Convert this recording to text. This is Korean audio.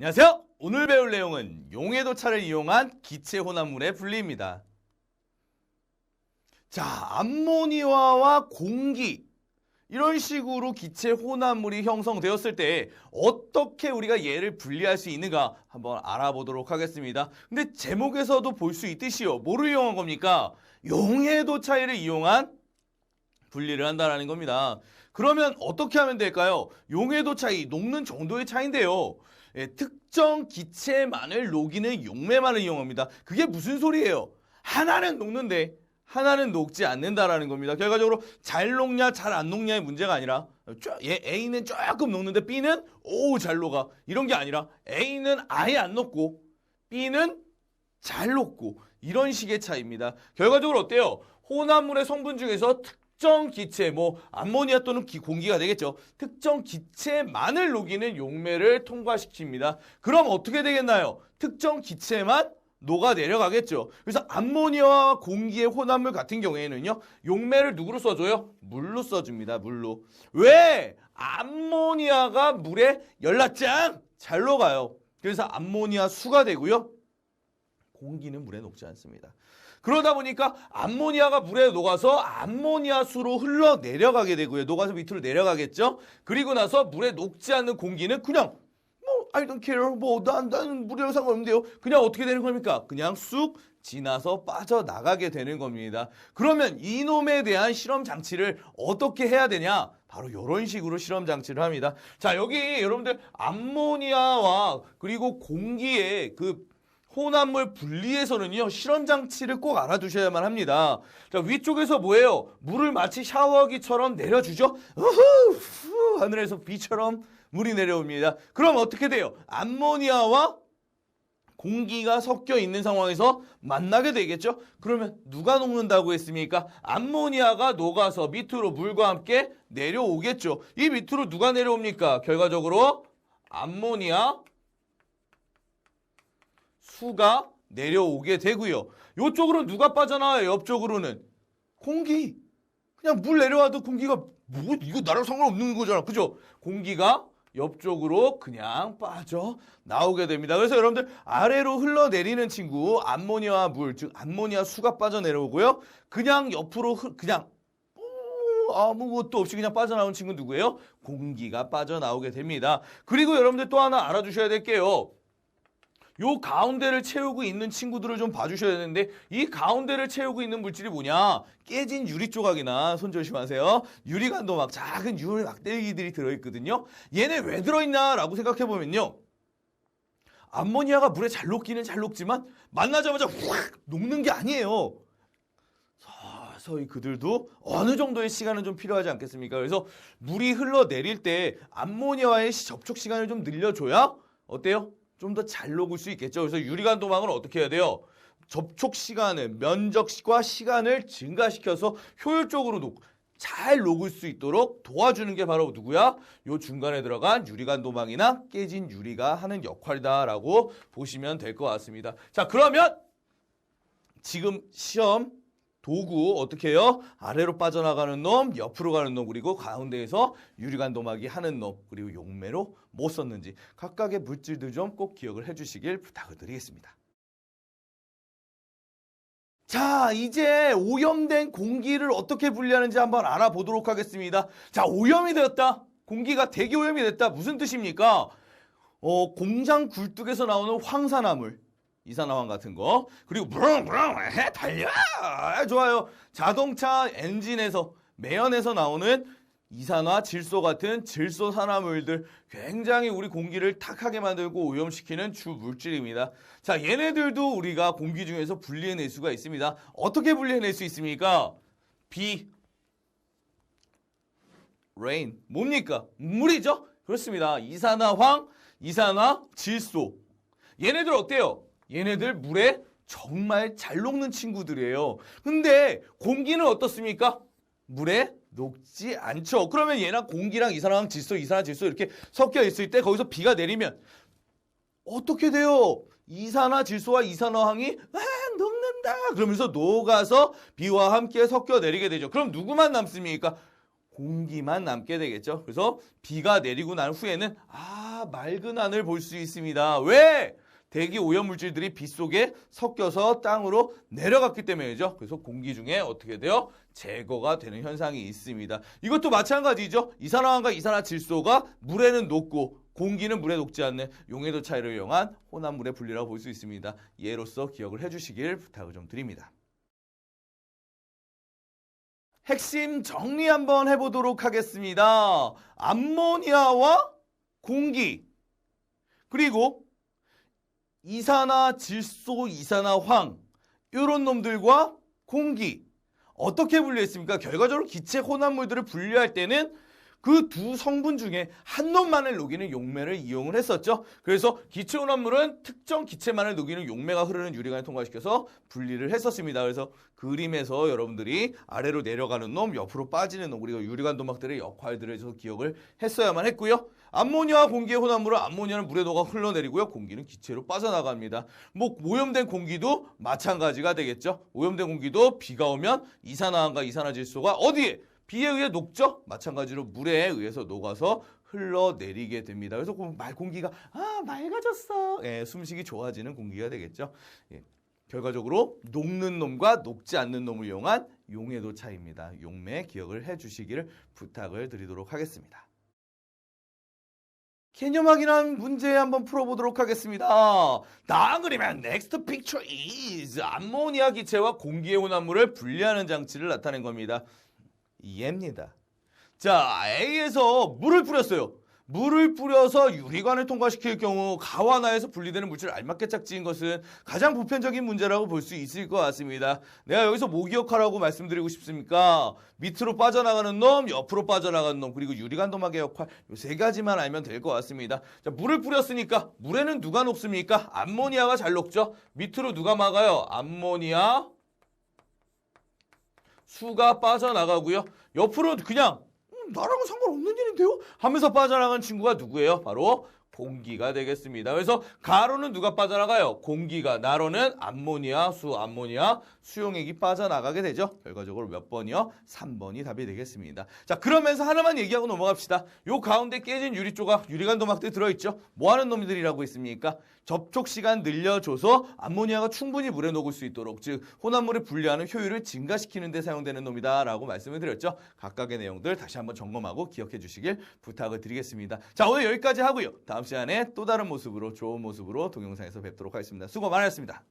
안녕하세요. 오늘 배울 내용은 용해도차를 이용한 기체 혼합물의 분리입니다. 자, 암모니아와 공기 이런 식으로 기체 혼합물이 형성되었을 때 어떻게 우리가 얘를 분리할 수 있는가 한번 알아보도록 하겠습니다. 근데 제목에서도 볼 수 있듯이요. 뭐를 이용한 겁니까? 용해도차를 이용한 분리를 한다는 겁니다. 그러면 어떻게 하면 될까요? 용해도 차이, 녹는 정도의 차이인데요. 특정 기체만을 녹이는 용매만을 이용합니다. 그게 무슨 소리예요? 하나는 녹는데 하나는 녹지 않는다라는 겁니다. 결과적으로 잘 녹냐 잘 안 녹냐의 문제가 아니라 A는 조금 녹는데 B는 잘 녹아. 이런 게 아니라 A는 아예 안 녹고 B는 잘 녹고 이런 식의 차이입니다. 결과적으로 어때요? 혼합물의 성분 중에서 특정 기체, 암모니아 또는 공기가 되겠죠. 특정 기체만을 녹이는 용매를 통과시킵니다. 그럼 어떻게 되겠나요? 특정 기체만 녹아 내려가겠죠. 그래서 암모니아와 공기의 혼합물 같은 경우에는요, 용매를 누구로 써줘요? 물로 써줍니다. 물로. 왜? 암모니아가 물에 열납장 잘 녹아요. 그래서 암모니아 수가 되고요. 공기는 물에 녹지 않습니다. 그러다 보니까 암모니아가 물에 녹아서 암모니아 수로 흘러 내려가게 되고요. 녹아서 밑으로 내려가겠죠. 그리고 나서 물에 녹지 않는 공기는 그냥 I don't care. 난 물이랑 상관없는데요. 그냥 어떻게 되는 겁니까? 그냥 쑥 지나서 빠져나가게 되는 겁니다. 그러면 이놈에 대한 실험 장치를 어떻게 해야 되냐? 바로 이런 식으로 실험 장치를 합니다. 자, 여기 여러분들 암모니아와 그리고 공기의 혼합물 분리에서는요, 실험 장치를 꼭 알아두셔야만 합니다. 자, 위쪽에서 뭐예요? 물을 마치 샤워기처럼 내려주죠? 우후, 하늘에서 비처럼 물이 내려옵니다. 그럼 어떻게 돼요? 암모니아와 공기가 섞여 있는 상황에서 만나게 되겠죠? 그러면 누가 녹는다고 했습니까? 암모니아가 녹아서 밑으로 물과 함께 내려오겠죠. 이 밑으로 누가 내려옵니까? 결과적으로 암모니아 수가 내려오게 되고요. 이쪽으로 누가 빠져나와요? 옆쪽으로는 공기. 그냥 물 내려와도 공기가 이거 나랑 상관없는 거잖아. 그죠? 공기가 옆쪽으로 그냥 빠져나오게 됩니다. 그래서 여러분들 아래로 흘러내리는 친구 암모니아 물, 즉 암모니아 수가 빠져내려오고요. 그냥 옆으로 그냥 아무것도 없이 그냥 빠져나온 친구 누구예요? 공기가 빠져나오게 됩니다. 그리고 여러분들 또 하나 알아두셔야 될 게요. 요 가운데를 채우고 있는 친구들을 좀 봐주셔야 되는데 이 가운데를 채우고 있는 물질이 뭐냐? 깨진 유리 조각이나 손 조심하세요. 유리관도 막 작은 유리 막대기들이 들어있거든요. 얘네 왜 들어있냐라고 생각해보면요. 암모니아가 물에 잘 녹기는 잘 녹지만 만나자마자 확 녹는 게 아니에요. 서서히 그들도 어느 정도의 시간은 좀 필요하지 않겠습니까? 그래서 물이 흘러내릴 때 암모니아와의 접촉 시간을 좀 늘려줘야 어때요? 좀 더 잘 녹을 수 있겠죠. 그래서 유리관 도망을 어떻게 해야 돼요? 접촉 시간을, 면적과 시간을 증가시켜서 효율적으로 잘 녹을 수 있도록 도와주는 게 바로 누구야? 요 중간에 들어간 유리관 도망이나 깨진 유리가 하는 역할이다라고 보시면 될 것 같습니다. 자, 그러면 지금 시험 도구 어떻게 해요? 아래로 빠져나가는 놈, 옆으로 가는 놈, 그리고 가운데에서 유리관 도마기 하는 놈, 그리고 용매로 뭐 썼는지 각각의 물질들 좀 꼭 기억을 해주시길 부탁을 드리겠습니다. 자, 이제 오염된 공기를 어떻게 분리하는지 한번 알아보도록 하겠습니다. 자, 오염이 되었다. 공기가 대기 오염이 됐다. 무슨 뜻입니까? 공장 굴뚝에서 나오는 황산화물. 이산화황 같은 거, 그리고 부릉부릉 달려 좋아요. 자동차 엔진에서 매연에서 나오는 이산화, 질소 같은 질소 산화물들 굉장히 우리 공기를 탁하게 만들고 오염시키는 주 물질입니다. 자, 얘네들도 우리가 공기 중에서 분리해낼 수가 있습니다. 어떻게 분리해낼 수 있습니까? 비, rain 뭡니까? 물이죠? 그렇습니다. 이산화황, 이산화, 질소 얘네들 어때요? 얘네들 물에 정말 잘 녹는 친구들이에요. 근데 공기는 어떻습니까? 물에 녹지 않죠. 그러면 얘랑 공기랑 이산화황, 질소, 이산화질소 이렇게 섞여 있을 때 거기서 비가 내리면 어떻게 돼요? 이산화질소와 이산화황이 녹는다 그러면서 녹아서 비와 함께 섞여 내리게 되죠. 그럼 누구만 남습니까? 공기만 남게 되겠죠. 그래서 비가 내리고 난 후에는 맑은 하늘 볼 수 있습니다. 왜? 대기 오염물질들이 빗 속에 섞여서 땅으로 내려갔기 때문이죠. 그래서 공기 중에 어떻게 돼요? 제거가 되는 현상이 있습니다. 이것도 마찬가지죠. 이산화황과 이산화질소가 물에는 녹고 공기는 물에 녹지 않는 용해도 차이를 이용한 혼합물의 분리라고 볼 수 있습니다. 예로서 기억을 해주시길 부탁을 좀 드립니다. 핵심 정리 한번 해보도록 하겠습니다. 암모니아와 공기, 그리고 이산화질소, 이산화황 이런 놈들과 공기 어떻게 분리했습니까? 결과적으로 기체 혼합물들을 분리할 때는 그 두 성분 중에 한 놈만을 녹이는 용매를 이용을 했었죠. 그래서 기체 혼합물은 특정 기체만을 녹이는 용매가 흐르는 유리관을 통과시켜서 분리를 했었습니다. 그래서 그림에서 여러분들이 아래로 내려가는 놈, 옆으로 빠지는 놈, 그리고 유리관 도막들의 역할들을 기억을 했어야만 했고요. 암모니아와 공기의 혼합물은 암모니아는 물에 녹아 흘러내리고요. 공기는 기체로 빠져나갑니다. 오염된 공기도 마찬가지가 되겠죠. 오염된 공기도 비가 오면 이산화황과 이산화질소가 어디에? 비에 의해 녹죠? 마찬가지로 물에 의해서 녹아서 흘러내리게 됩니다. 그래서 공기가 맑아졌어. 숨쉬기 좋아지는 공기가 되겠죠. 결과적으로 녹는 놈과 녹지 않는 놈을 이용한 용해도 차이입니다. 용매 기억을 해주시기를 부탁을 드리도록 하겠습니다. 개념 확인한 문제 한번 풀어보도록 하겠습니다. 다음 그림은 next picture is 암모니아 기체와 공기의 혼합물을 분리하는 장치를 나타낸 겁니다. 얘입니다. 자, A에서 물을 뿌렸어요. 물을 뿌려서 유리관을 통과시킬 경우 가와나에서 분리되는 물질 알맞게 짝지은 것은 가장 보편적인 문제라고 볼 수 있을 것 같습니다. 내가 여기서 뭐 기억하라고 말씀드리고 싶습니까? 밑으로 빠져나가는 놈, 옆으로 빠져나가는 놈, 그리고 유리관 도막의 역할 이 세 가지만 알면 될 것 같습니다. 자, 물을 뿌렸으니까 물에는 누가 녹습니까? 암모니아가 잘 녹죠. 밑으로 누가 막아요? 암모니아 수가 빠져나가고요. 옆으로 그냥 나랑은 상관없는 일인데요? 하면서 빠져나간 친구가 누구예요? 바로 공기가 되겠습니다. 그래서 가로는 누가 빠져나가요? 공기가. 나로는 암모니아, 수용액이 빠져나가게 되죠. 결과적으로 몇 번이요? 3번이 답이 되겠습니다. 자, 그러면서 하나만 얘기하고 넘어갑시다. 요 가운데 깨진 유리 조각, 유리관 도막들 들어있죠? 뭐 하는 놈들이라고 있습니까? 접촉 시간 늘려줘서 암모니아가 충분히 물에 녹을 수 있도록, 즉 혼합물을 분리하는 효율을 증가시키는 데 사용되는 놈이다 라고 말씀을 드렸죠. 각각의 내용들 다시 한번 점검하고 기억해 주시길 부탁을 드리겠습니다. 자, 오늘 여기까지 하고요. 다음 시간에 또 다른 모습으로, 좋은 모습으로 동영상에서 뵙도록 하겠습니다. 수고 많으셨습니다.